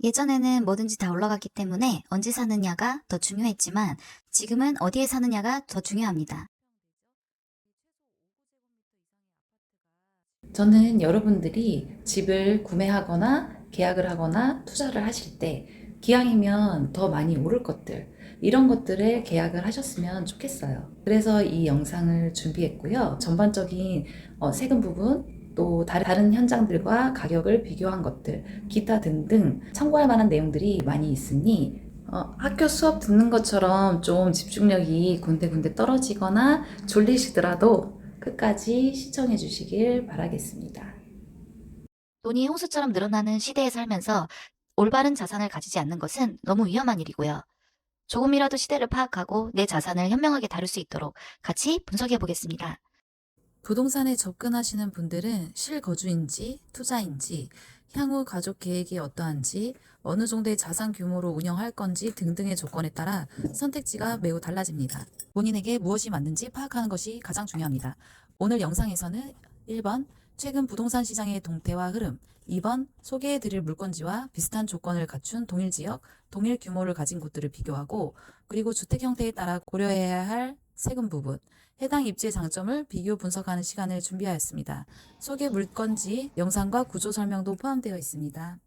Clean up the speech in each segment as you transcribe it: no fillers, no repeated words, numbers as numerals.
예전에는 뭐든지 다 올라갔기 때문에 언제 사느냐가 더 중요했지만 지금은 어디에 사느냐가 더 중요합니다. 저는 여러분들이 집을 구매하거나 계약을 하거나 투자를 하실 때 기왕이면 더 많이 오를 것들, 이런 것들을 계약을 하셨으면 좋겠어요. 그래서 이 영상을 준비했고요. 전반적인 세금 부분, 또 다른 현장들과 가격을 비교한 것들, 기타 등등 참고할 만한 내용들이 많이 있으니 학교 수업 듣는 것처럼 좀 집중력이 군데군데 떨어지거나 졸리시더라도 끝까지 시청해 주시길 바라겠습니다. 돈이 홍수처럼 늘어나는 시대에 살면서 올바른 자산을 가지지 않는 것은 너무 위험한 일이고요. 조금이라도 시대를 파악하고 내 자산을 현명하게 다룰 수 있도록 같이 분석해 보겠습니다. 부동산에 접근하시는 분들은 실거주인지 투자인지, 향후 가족 계획이 어떠한지, 어느 정도의 자산 규모로 운영할 건지 등등의 조건에 따라 선택지가 매우 달라집니다. 본인에게 무엇이 맞는지 파악하는 것이 가장 중요합니다. 오늘 영상에서는 1번 최근 부동산 시장의 동태와 흐름, 2번 소개해드릴 물건지와 비슷한 조건을 갖춘 동일 지역, 동일 규모를 가진 곳들을 비교하고, 그리고 주택 형태에 따라 고려해야 할 세금 부분, 해당 입지의 장점을 비교 분석하는 시간을 준비하였습니다. 소개 물건지 영상과 구조 설명도 포함되어 있습니다.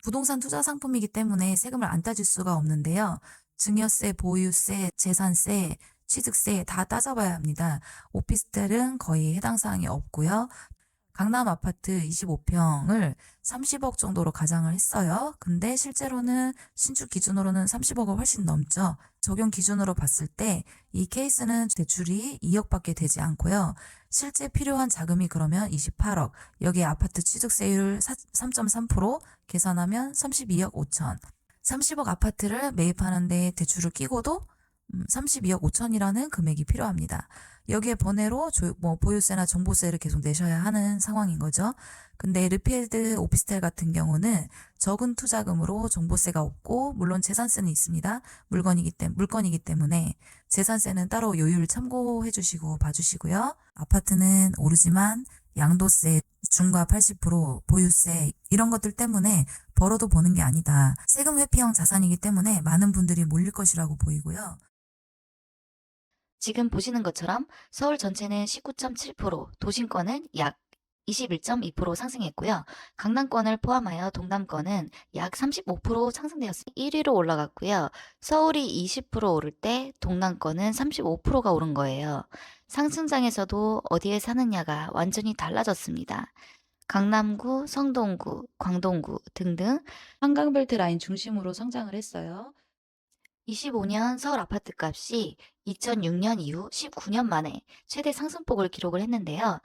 부동산 투자 상품이기 때문에 세금을 안 따질 수가 없는데요. 증여세, 보유세, 재산세, 취득세 다 따져봐야 합니다. 오피스텔은 거의 해당 사항이 없고요. 강남 아파트 25평을 30억 정도로 가정을 했어요. 근데 실제로는 신축 기준으로는 30억을 훨씬 넘죠. 적용 기준으로 봤을 때 이 케이스는 대출이 2억밖에 되지 않고요. 실제 필요한 자금이 그러면 28억, 여기에 아파트 취득세율 3.3% 계산하면 32억 5천. 30억 아파트를 매입하는데 대출을 끼고도 32억 5천이라는 금액이 필요합니다. 여기에 번외로 보유세나 종부세를 계속 내셔야 하는 상황인 거죠. 근데 르필드 오피스텔 같은 경우는 적은 투자금으로 종부세가 없고, 물론 재산세는 있습니다. 물건이기 때문에 재산세는 따로 요율 참고해 주시고 봐주시고요. 아파트는 오르지만 양도세, 중과 80%, 보유세 이런 것들 때문에 벌어도 보는 게 아니다. 세금 회피형 자산이기 때문에 많은 분들이 몰릴 것이라고 보이고요. 지금 보시는 것처럼 서울 전체는 19.7%, 도심권은 약 21.2% 상승했고요. 강남권을 포함하여 동남권은 약 35% 상승되었습니다. 1위로 올라갔고요. 서울이 20% 오를 때 동남권은 35%가 오른 거예요. 상승장에서도 어디에 사느냐가 완전히 달라졌습니다. 강남구, 성동구, 광동구 등등 한강벨트 라인 중심으로 성장을 했어요. 25년 서울 아파트 값이 2006년 이후 19년 만에 최대 상승폭을 기록을 했는데요.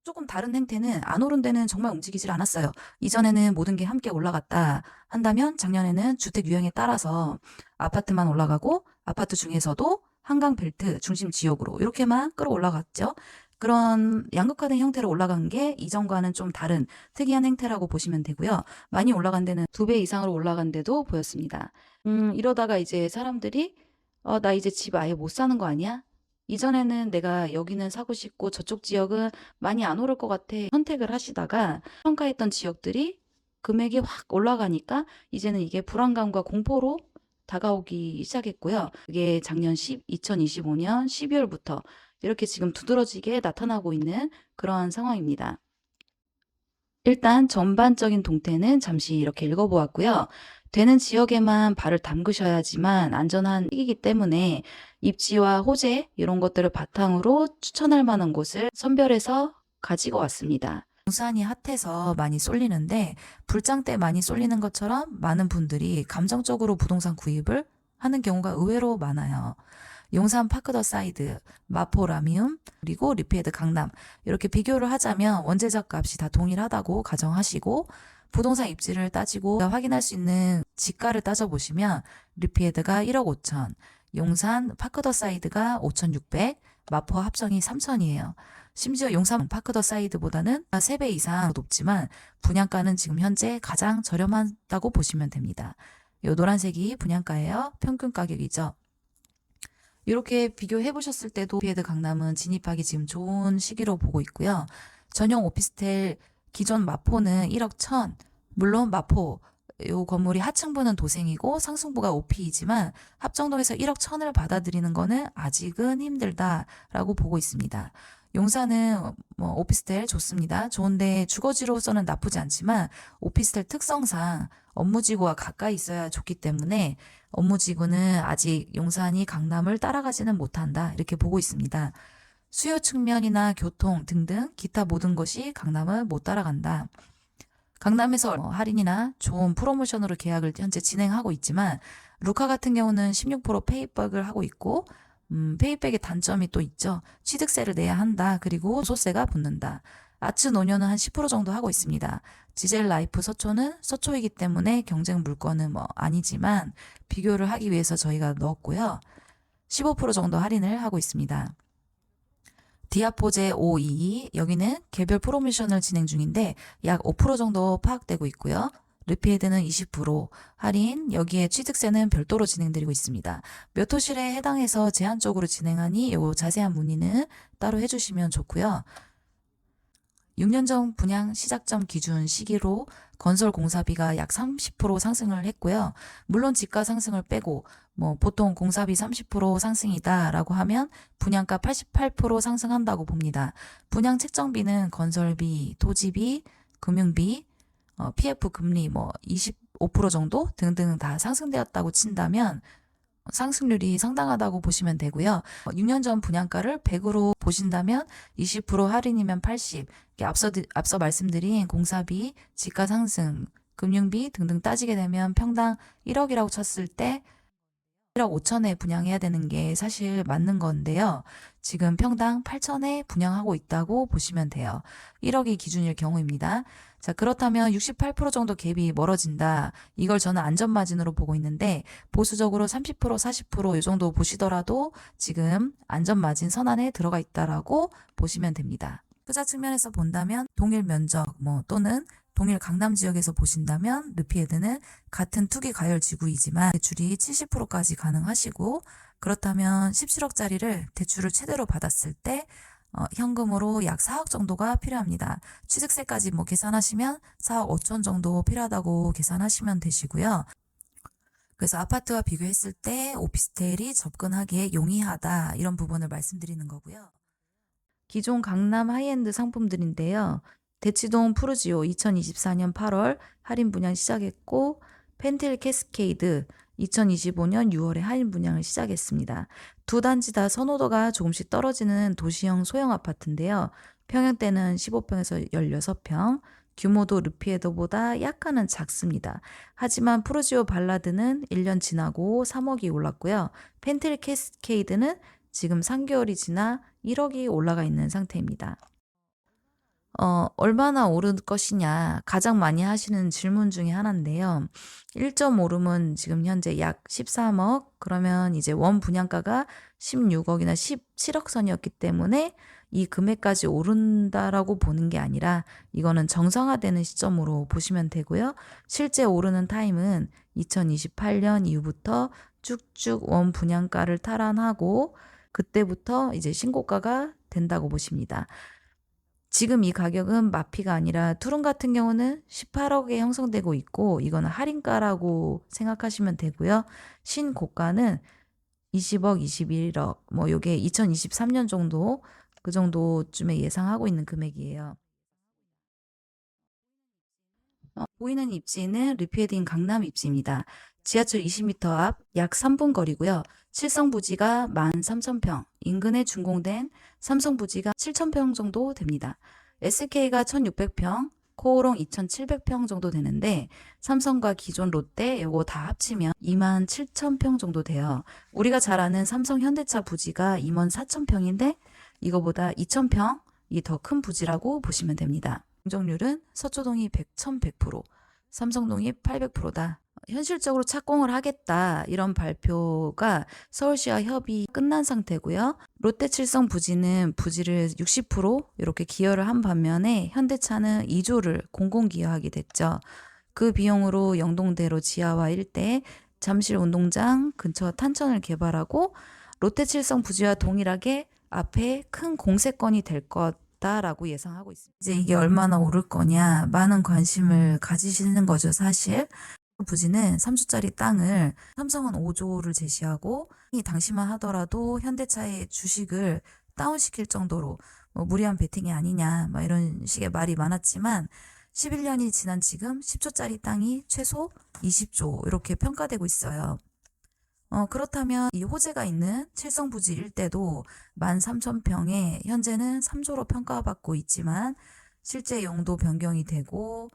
조금 다른 행태는 안 오른 데는 정말 움직이질 않았어요. 이전에는 모든 게 함께 올라갔다 한다면 작년에는 주택 유형에 따라서 아파트만 올라가고, 아파트 중에서도 한강벨트 중심 지역으로 이렇게만 끌어올라갔죠. 그런 양극화된 형태로 올라간 게 이전과는 좀 다른 특이한 행태라고 보시면 되고요. 많이 올라간 데는 2배 이상으로 올라간 데도 보였습니다. 이러다가 이제 사람들이 나 이제 집 아예 못 사는 거 아니야? 이전에는 내가 여기는 사고 싶고 저쪽 지역은 많이 안 오를 것 같아 선택을 하시다가, 평가했던 지역들이 금액이 확 올라가니까 이제는 이게 불안감과 공포로 다가오기 시작했고요. 그게 작년 2025년 12월부터 이렇게 지금 두드러지게 나타나고 있는 그러한 상황입니다. 일단 전반적인 동태는 잠시 이렇게 읽어보았고요. 되는 지역에만 발을 담그셔야지만 안전한 시기이기 때문에 입지와 호재 이런 것들을 바탕으로 추천할 만한 곳을 선별해서 가지고 왔습니다. 부산이 핫해서 많이 쏠리는데, 불장 때 많이 쏠리는 것처럼 많은 분들이 감정적으로 부동산 구입을 하는 경우가 의외로 많아요. 용산 파크 더 사이드, 마포 라미움, 그리고 리피에드 강남 이렇게 비교를 하자면 원재적 값이 다 동일하다고 가정하시고, 부동산 입지를 따지고 확인할 수 있는 지가를 따져보시면 리피에드가 1억 5천, 용산 파크 더 사이드가 5,600, 마포 합성이 3천이에요. 심지어 용산 파크 더 사이드보다는 3배 이상 높지만 분양가는 지금 현재 가장 저렴하다고 보시면 됩니다. 이 노란색이 분양가예요. 평균 가격이죠. 이렇게 비교해 보셨을 때도 리피에드 강남은 진입하기 지금 좋은 시기로 보고 있고요. 전용 오피스텔 기존 마포는 1억 1천, 물론 마포 요 건물이 하층부는 도생이고 상층부가 오피이지만 합정동에서 1억 1천을 받아들이는 거는 아직은 힘들다라고 보고 있습니다. 용산은 뭐 오피스텔 좋습니다. 좋은데 주거지로서는 나쁘지 않지만 오피스텔 특성상 업무지구와 가까이 있어야 좋기 때문에 업무지구는 아직 용산이 강남을 따라가지는 못한다 이렇게 보고 있습니다. 수요 측면이나 교통 등등 기타 모든 것이 강남을 못 따라간다. 강남에서 할인이나 좋은 프로모션으로 계약을 현재 진행하고 있지만 루카 같은 경우는 16% 페이백을 하고 있고 페이백의 단점이 또 있죠. 취득세를 내야 한다. 그리고 소세가 붙는다. 아츠 노년은 한 10% 정도 하고 있습니다. 지젤 라이프 서초는 서초이기 때문에 경쟁 물건은 뭐 아니지만 비교를 하기 위해서 저희가 넣었고요. 15% 정도 할인을 하고 있습니다. 디아포제 522 여기는 개별 프로모션을 진행 중인데 약 5% 정도 파악되고 있고요. 르피에드는 20% 할인, 여기에 취득세는 별도로 진행드리고 있습니다. 몇 호실에 해당해서 제한적으로 진행하니 요 자세한 문의는 따로 해주시면 좋고요. 6년 전 분양 시작점 기준 시기로 건설 공사비가 약 30% 상승을 했고요. 물론 지가 상승을 빼고 뭐 보통 공사비 30% 상승이다라고 하면 분양가 88% 상승한다고 봅니다. 분양 책정비는 건설비, 토지비, 금융비, PF 금리 뭐 25% 정도 등등 다 상승되었다고 친다면 상승률이 상당하다고 보시면 되고요. 6년 전 분양가를 100으로 보신다면 20% 할인이면 80. 앞서 말씀드린 공사비, 지가 상승, 금융비 등등 따지게 되면 평당 1억이라고 쳤을 때 1억 5천에 분양해야 되는 게 사실 맞는 건데요. 지금 평당 8천에 분양하고 있다고 보시면 돼요. 1억이 기준일 경우입니다. 자, 그렇다면 68% 정도 갭이 멀어진다. 이걸 저는 안전마진으로 보고 있는데 보수적으로 30%, 40% 이 정도 보시더라도 지금 안전마진 선안에 들어가 있다라고 보시면 됩니다. 투자 측면에서 본다면 동일 면적 또는 동일 강남 지역에서 보신다면 르피에드는 같은 투기 가열 지구이지만 대출이 70%까지 가능하시고 그렇다면 17억짜리를 대출을 최대로 받았을 때 현금으로 약 4억 정도가 필요합니다. 취득세까지 계산하시면 4억 5천 정도 필요하다고 계산하시면 되시고요. 그래서 아파트와 비교했을 때 오피스텔이 접근하기에 용이하다 이런 부분을 말씀드리는 거고요. 기존 강남 하이엔드 상품들인데요. 대치동 푸르지오 2024년 8월 할인 분양 시작했고 펜틸 캐스케이드 2025년 6월에 할인 분양을 시작했습니다. 두 단지 다 선호도가 조금씩 떨어지는 도시형 소형 아파트인데요. 평형대는 15평에서 16평, 규모도 르피에더보다 약간은 작습니다. 하지만 푸르지오 발라드는 1년 지나고 3억이 올랐고요. 펜틸 캐스케이드는 지금 3개월이 지나 1억이 올라가 있는 상태입니다. 얼마나 오를 것이냐 가장 많이 하시는 질문 중에 하나인데요. 1점 오름은 지금 현재 약 13억 그러면 이제 원 분양가가 16억이나 17억 선이었기 때문에 이 금액까지 오른다라고 보는 게 아니라 이거는 정상화되는 시점으로 보시면 되고요. 실제 오르는 타임은 2028년 이후부터 쭉쭉 원 분양가를 탈환하고 그때부터 이제 신고가가 된다고 보십니다. 지금 이 가격은 마피가 아니라 투룸 같은 경우는 18억에 형성되고 있고 이거는 할인가라고 생각하시면 되고요. 신고가는 20억, 21억 요게 2023년 정도 그 정도쯤에 예상하고 있는 금액이에요. 보이는 입지는 르피에드인 강남 입지입니다. 지하철 20m 앞 약 3분 거리고요. 칠성 부지가 13,000평, 인근에 준공된 삼성 부지가 7,000평 정도 됩니다. SK가 1,600평, 코오롱 2,700평 정도 되는데 삼성과 기존 롯데 요거 다 합치면 27,000평 정도 돼요. 우리가 잘 아는 삼성 현대차 부지가 24,000평인데 이거보다 2,000평이 더 큰 부지라고 보시면 됩니다. 공정률은 서초동이 100% 삼성동이 800%다. 현실적으로 착공을 하겠다 이런 발표가 서울시와 협의 끝난 상태고요. 롯데칠성 부지는 부지를 60% 이렇게 기여를 한 반면에 현대차는 2조를 공공기여하게 됐죠. 그 비용으로 영동대로 지하와 일대 잠실 운동장 근처 탄천을 개발하고 롯데칠성 부지와 동일하게 앞에 큰 공세권이 될 것 높다라고 예상하고 있습니다. 이제 이게 얼마나 오를 거냐 많은 관심을 가지시는 거죠, 사실. 부지는 3조짜리 땅을 삼성은 5조를 제시하고 이 당시만 하더라도 현대차의 주식을 다운시킬 정도로 뭐 무리한 베팅이 아니냐 막 이런 식의 말이 많았지만 11년이 지난 지금 10조짜리 땅이 최소 20조 이렇게 평가되고 있어요. 그렇다면 이 호재가 있는 칠성부지 일대도 13,000평에 현재는 3조로 평가받고 있지만 실제 용도 변경이 되고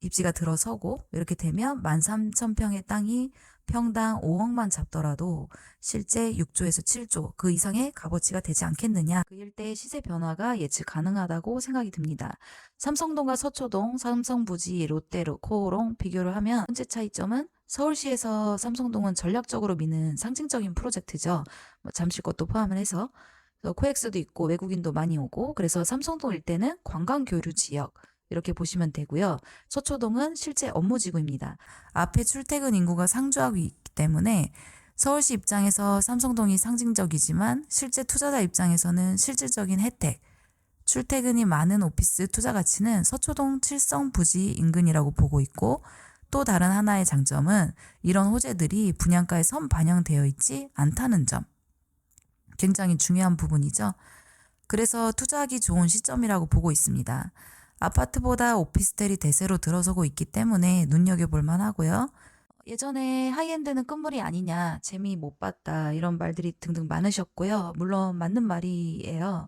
입지가 들어서고 이렇게 되면 13,000평의 땅이 평당 5억만 잡더라도 실제 6조에서 7조 그 이상의 값어치가 되지 않겠느냐. 그 일대의 시세 변화가 예측 가능하다고 생각이 듭니다. 삼성동과 서초동, 삼성부지, 롯데코오롱 비교를 하면 현재 차이점은 서울시에서 삼성동은 전략적으로 미는 상징적인 프로젝트죠. 뭐 잠실 것도 포함을 해서 코엑스도 있고 외국인도 많이 오고 그래서 삼성동 일대는 관광교류 지역 이렇게 보시면 되고요. 서초동은 실제 업무지구입니다. 앞에 출퇴근 인구가 상주하고 있기 때문에 서울시 입장에서 삼성동이 상징적이지만 실제 투자자 입장에서는 실질적인 혜택, 출퇴근이 많은 오피스 투자 가치는 서초동 칠성 부지 인근이라고 보고 있고 또 다른 하나의 장점은 이런 호재들이 분양가에 선반영되어 있지 않다는 점. 굉장히 중요한 부분이죠. 그래서 투자하기 좋은 시점이라고 보고 있습니다. 아파트보다 오피스텔이 대세로 들어서고 있기 때문에 눈여겨볼 만하고요. 예전에 하이엔드는 끝물이 아니냐, 재미 못 봤다 이런 말들이 등등 많으셨고요. 물론 맞는 말이에요.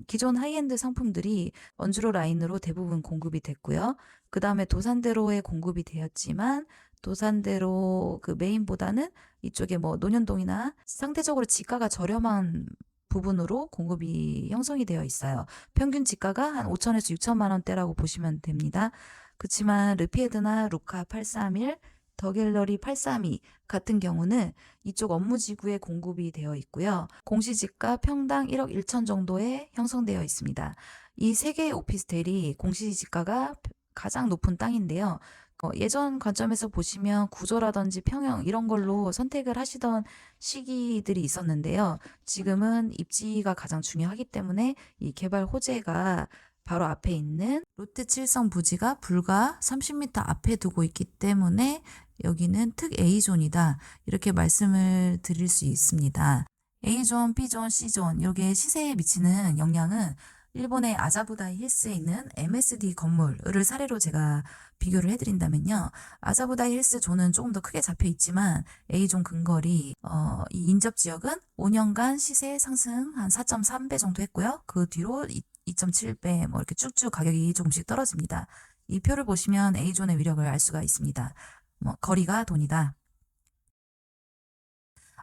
기존 하이엔드 상품들이 원주로 라인으로 대부분 공급이 됐고요. 그 다음에 도산대로에 공급이 되었지만 도산대로 그 메인보다는 이쪽에 뭐 논현동이나 상대적으로 지가가 저렴한 부분으로 공급이 형성이 되어 있어요. 평균 지가가 한 5천에서 6천만 원대라고 보시면 됩니다. 그렇지만 르피에드나 루카 831, 더갤러리 832 같은 경우는 이쪽 업무지구에 공급이 되어 있고요. 공시지가 평당 1억 1천 정도에 형성되어 있습니다. 이 세 개의 오피스텔이 공시지가가 가장 높은 땅인데요. 예전 관점에서 보시면 구조라든지 평형 이런 걸로 선택을 하시던 시기들이 있었는데요. 지금은 입지가 가장 중요하기 때문에 이 개발 호재가 바로 앞에 있는 롯데 칠성 부지가 불과 30m 앞에 두고 있기 때문에 여기는 특 A존이다. 이렇게 말씀을 드릴 수 있습니다. A존, B존, C존 이게 시세에 미치는 영향은 일본의 아자부다이 힐스에 있는 MSD 건물을 사례로 제가 비교를 해드린다면요. 아자부다이 힐스 존은 조금 더 크게 잡혀 있지만 A존 근거리 이 인접 지역은 5년간 시세 상승 한 4.3배 정도 했고요. 그 뒤로 2.7배 뭐 이렇게 쭉쭉 가격이 조금씩 떨어집니다. 이 표를 보시면 A존의 위력을 알 수가 있습니다. 거리가 돈이다.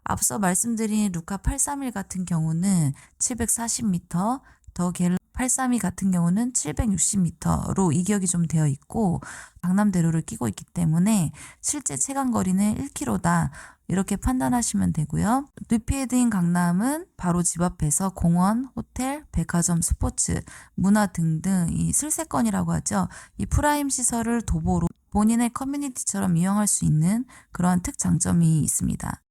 앞서 말씀드린 루카 831 같은 경우는 740m, 더 갤러 832 같은 경우는 760m로 이격이 좀 되어 있고 강남대로를 끼고 있기 때문에 실제 체감 거리는 1km다. 이렇게 판단하시면 되고요. 르피에드인 강남은 바로 집 앞에서 공원, 호텔, 백화점, 스포츠, 문화 등등 이 슬세권이라고 하죠. 이 프라임 시설을 도보로 본인의 커뮤니티처럼 이용할 수 있는 그러한 특장점이 있습니다.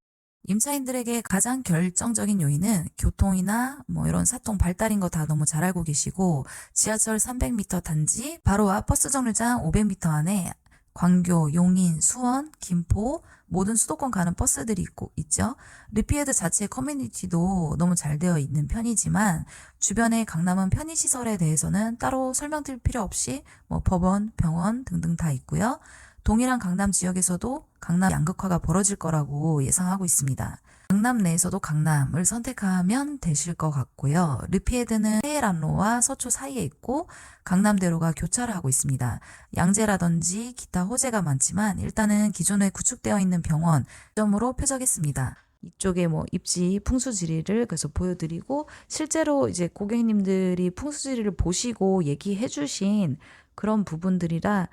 임차인들에게 가장 결정적인 요인은 교통이나 뭐 이런 사통 발달인 거 다 너무 잘 알고 계시고 지하철 300m 단지 바로 앞 버스 정류장 500m 안에 광교, 용인, 수원, 김포 모든 수도권 가는 버스들이 있죠. 르피에드 자체 커뮤니티도 너무 잘 되어 있는 편이지만 주변의 강남은 편의시설에 대해서는 따로 설명드릴 필요 없이 뭐 법원, 병원 등등 다 있고요. 동일한 강남 지역에서도 강남 양극화가 벌어질 거라고 예상하고 있습니다. 강남 내에서도 강남을 선택하면 되실 것 같고요. 르피에드는 세일안로와 서초 사이에 있고 강남대로가 교차를 하고 있습니다. 양재라든지 기타 호재가 많지만 일단은 기존에 구축되어 있는 병원 점으로 표적했습니다. 이쪽에 뭐 입지 풍수지리를 그래서 보여드리고 실제로 이제 고객님들이 풍수지리를 보시고 얘기해 주신 그런 부분들이라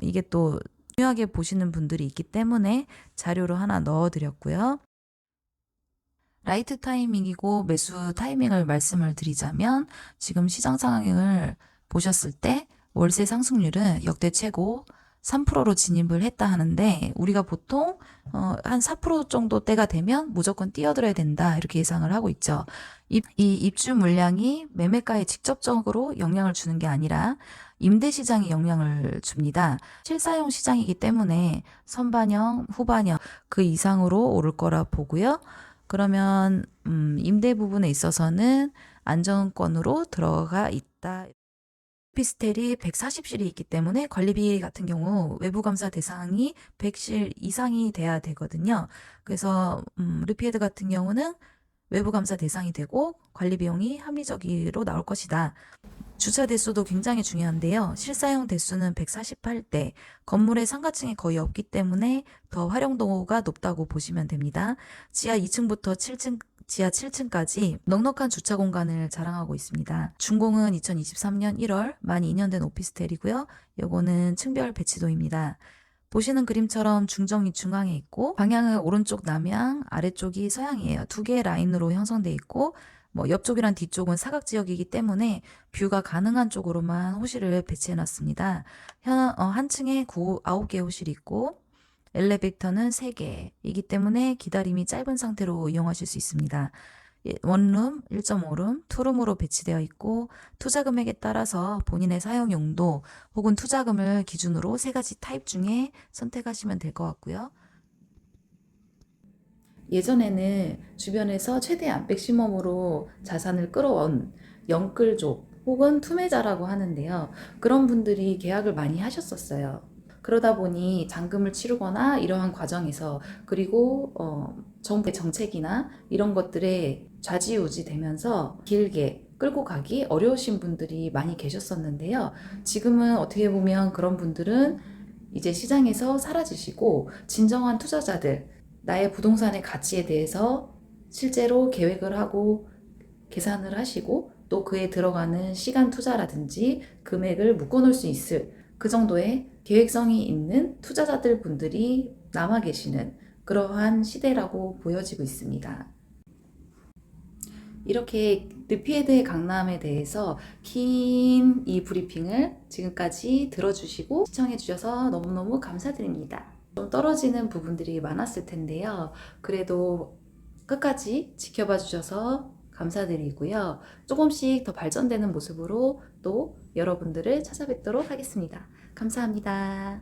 이게 또 중요하게 보시는 분들이 있기 때문에 자료로 하나 넣어드렸고요. 라이트 타이밍이고 매수 타이밍을 말씀을 드리자면 지금 시장 상황을 보셨을 때 월세 상승률은 역대 최고 3%로 진입을 했다 하는데 우리가 보통 한 4% 정도 때가 되면 무조건 뛰어들어야 된다 이렇게 예상을 하고 있죠. 이 입주 물량이 매매가에 직접적으로 영향을 주는 게 아니라 임대 시장에 영향을 줍니다. 실사용 시장이기 때문에 선반영, 후반영 그 이상으로 오를 거라 보고요. 그러면 임대 부분에 있어서는 안정권으로 들어가 있다. 오피스텔이 140실이 있기 때문에 관리비 같은 경우 외부 감사 대상이 100실 이상이 돼야 되거든요. 그래서 르피에드 같은 경우는 외부 감사 대상이 되고 관리 비용이 합리적으로 나올 것이다. 주차 대수도 굉장히 중요한데요. 실사용 대수는 148대, 건물의 상가층이 거의 없기 때문에 더 활용도가 높다고 보시면 됩니다. 지하 2층부터 7층, 지하 7층까지 넉넉한 주차 공간을 자랑하고 있습니다. 준공은 2023년 1월, 만 2년 된 오피스텔이고요. 요거는 층별 배치도입니다. 보시는 그림처럼 중정이 중앙에 있고 방향은 오른쪽 남향, 아래쪽이 서향이에요. 두 개의 라인으로 형성돼 있고 옆쪽이랑 뒤쪽은 사각지역이기 때문에 뷰가 가능한 쪽으로만 호실을 배치해 놨습니다. 한 층에 9개의 호실이 있고 엘리베이터는 3개이기 때문에 기다림이 짧은 상태로 이용하실 수 있습니다. 원룸, 1.5룸, 투룸으로 배치되어 있고 투자 금액에 따라서 본인의 사용 용도 혹은 투자금을 기준으로 3가지 타입 중에 선택하시면 될 것 같고요. 예전에는 주변에서 최대한 맥시멈으로 자산을 끌어온 영끌족 혹은 투매자라고 하는데요. 그런 분들이 계약을 많이 하셨었어요. 그러다 보니 잔금을 치르거나 이러한 과정에서 그리고 정부의 정책이나 이런 것들에 좌지우지 되면서 길게 끌고 가기 어려우신 분들이 많이 계셨었는데요. 지금은 어떻게 보면 그런 분들은 이제 시장에서 사라지시고 진정한 투자자들, 나의 부동산의 가치에 대해서 실제로 계획을 하고 계산을 하시고 또 그에 들어가는 시간 투자라든지 금액을 묶어놓을 수 있을 그 정도의 계획성이 있는 투자자들 분들이 남아 계시는 그러한 시대라고 보여지고 있습니다. 이렇게 르피에드의 강남에 대해서 긴 이 브리핑을 지금까지 들어주시고 시청해주셔서 너무너무 감사드립니다. 좀 떨어지는 부분들이 많았을 텐데요. 그래도 끝까지 지켜봐 주셔서 감사드리고요. 조금씩 더 발전되는 모습으로 또 여러분들을 찾아뵙도록 하겠습니다. 감사합니다.